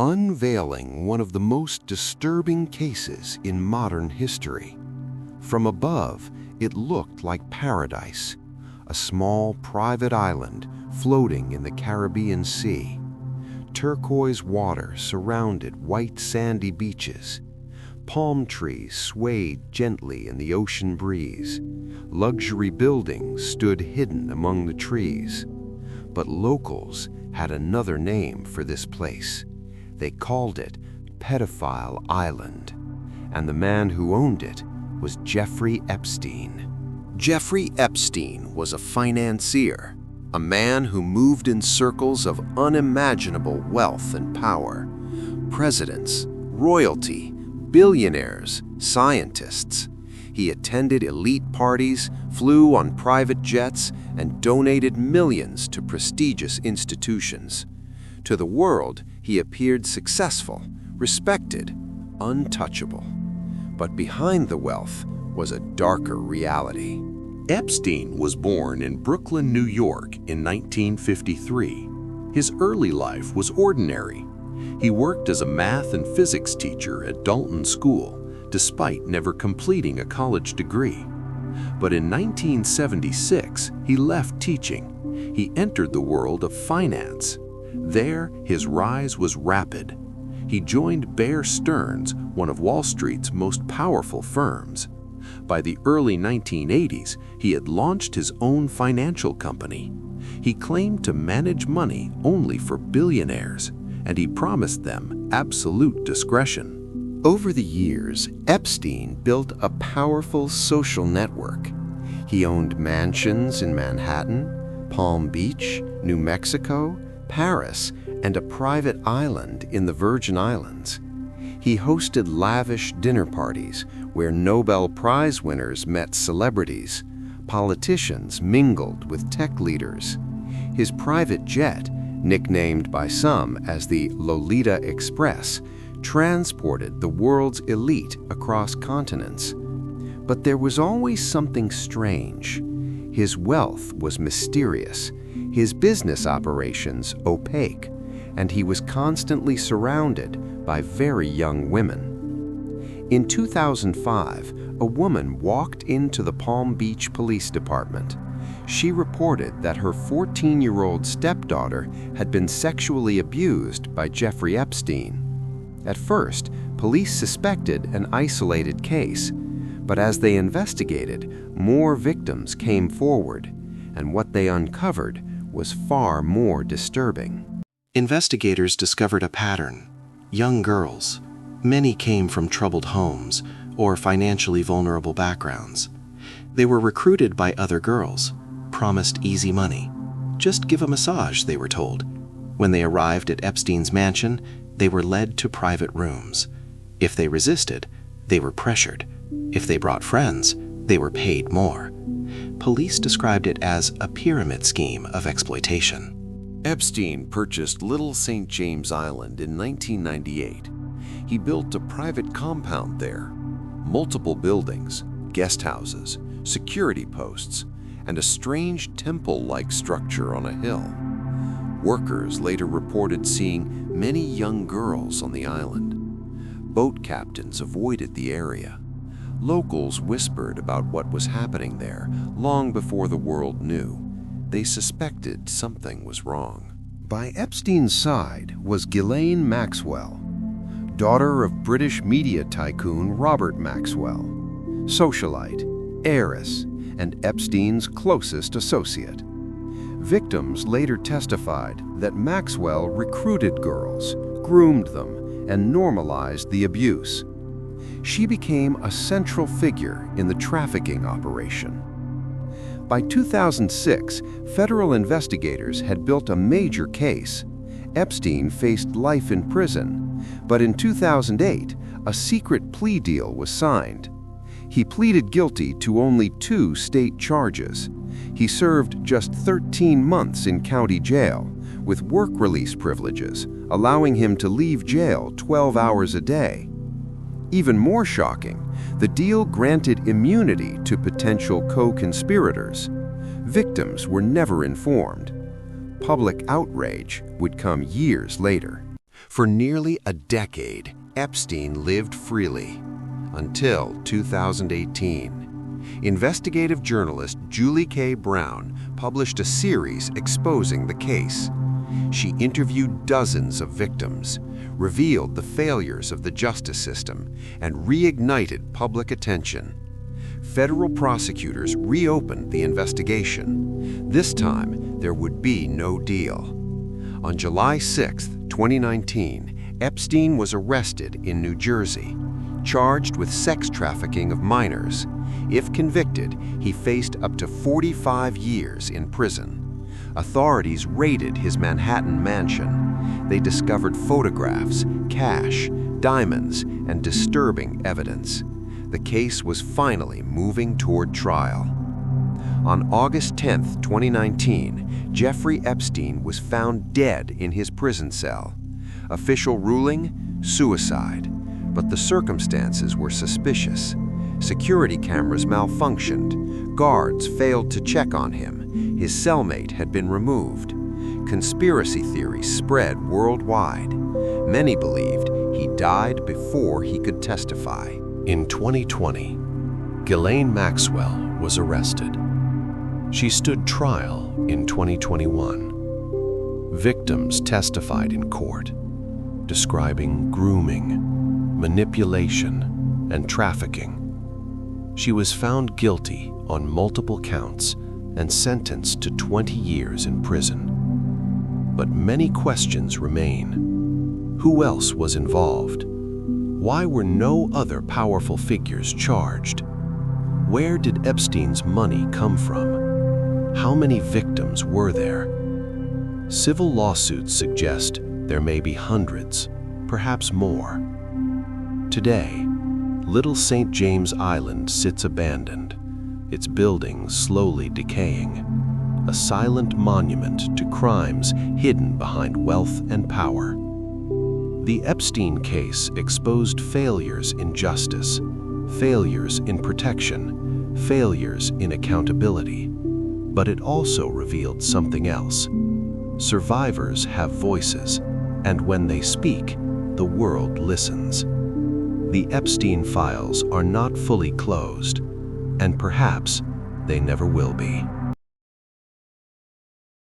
unveiling one of the most disturbing cases in modern history. From above, it looked like paradise, a small private island floating in the Caribbean Sea. Turquoise water surrounded white sandy beaches. Palm trees swayed gently in the ocean breeze. Luxury buildings stood hidden among the trees. But locals had another name for this place. They called it Pedophile Island, and the man who owned it was Jeffrey Epstein. Jeffrey Epstein was a financier, a man who moved in circles of unimaginable wealth and power. Presidents, royalty, billionaires, scientists. He attended elite parties, flew on private jets, and donated millions to prestigious institutions. To the world, he appeared successful, respected, untouchable. But behind the wealth was a darker reality. Epstein was born in Brooklyn, New York in 1953. His early life was ordinary. He worked as a math and physics teacher at Dalton School, despite never completing a college degree. But in 1976, he left teaching. He entered the world of finance. There, his rise was rapid. He joined Bear Stearns, one of Wall Street's most powerful firms. By the early 1980s, he had launched his own financial company. He claimed to manage money only for billionaires, and he promised them absolute discretion. Over the years, Epstein built a powerful social network. He owned mansions in Manhattan, Palm Beach, New Mexico, Paris, and a private island in the Virgin Islands. He hosted lavish dinner parties where Nobel Prize winners met celebrities. Politicians mingled with tech leaders. His private jet, nicknamed by some as the Lolita Express, transported the world's elite across continents. But there was always something strange. His wealth was mysterious, his business operations opaque, and he was constantly surrounded by very young women. In 2005, a woman walked into the Palm Beach Police Department. She reported that her 14-year-old stepdaughter had been sexually abused by Jeffrey Epstein. At first, police suspected an isolated case, but as they investigated, more victims came forward, and what they uncovered was far more disturbing. Investigators discovered a pattern. Young girls. Many came from troubled homes or financially vulnerable backgrounds. They were recruited by other girls, promised easy money. Just give a massage, they were told. When they arrived at Epstein's mansion, they were led to private rooms. If they resisted, they were pressured. If they brought friends, they were paid more. Police described it as a pyramid scheme of exploitation. Epstein purchased Little St. James Island in 1998. He built a private compound there, multiple buildings, guest houses, security posts, and a strange temple-like structure on a hill. Workers later reported seeing many young girls on the island. Boat captains avoided the area. Locals whispered about what was happening there long before the world knew. They suspected something was wrong. By Epstein's side was Ghislaine Maxwell, daughter of British media tycoon Robert Maxwell, socialite, heiress, and Epstein's closest associate. Victims later testified that Maxwell recruited girls, groomed them, and normalized the abuse. She became a central figure in the trafficking operation. By 2006, federal investigators had built a major case. Epstein faced life in prison, but in 2008, a secret plea deal was signed. He pleaded guilty to only 2 state charges. He served just 13 months in county jail, with work release privileges, allowing him to leave jail 12 hours a day. Even more shocking, the deal granted immunity to potential co-conspirators. Victims were never informed. Public outrage would come years later. For nearly a decade, Epstein lived freely, until 2018. Investigative journalist Julie K. Brown published a series exposing the case. She interviewed dozens of victims, revealed the failures of the justice system, and reignited public attention. Federal prosecutors reopened the investigation. This time, there would be no deal. On July 6, 2019, Epstein was arrested in New Jersey, charged with sex trafficking of minors. If convicted, he faced up to 45 years in prison. Authorities raided his Manhattan mansion. They discovered photographs, cash, diamonds, and disturbing evidence. The case was finally moving toward trial. On August 10, 2019, Jeffrey Epstein was found dead in his prison cell. Official ruling: suicide. But the circumstances were suspicious. Security cameras malfunctioned. Guards failed to check on him. His cellmate had been removed. Conspiracy theories spread worldwide. Many believed he died before he could testify. In 2020, Ghislaine Maxwell was arrested. She stood trial in 2021. Victims testified in court, describing grooming, manipulation, and trafficking. She was found guilty on multiple counts and sentenced to 20 years in prison. But many questions remain. Who else was involved? Why were no other powerful figures charged? Where did Epstein's money come from? How many victims were there? Civil lawsuits suggest there may be hundreds, perhaps more. Today, Little St. James Island sits abandoned, its buildings slowly decaying, a silent monument to crimes hidden behind wealth and power. The Epstein case exposed failures in justice, failures in protection, failures in accountability. But it also revealed something else. Survivors have voices, and when they speak, the world listens. The Epstein files are not fully closed, and perhaps they never will be.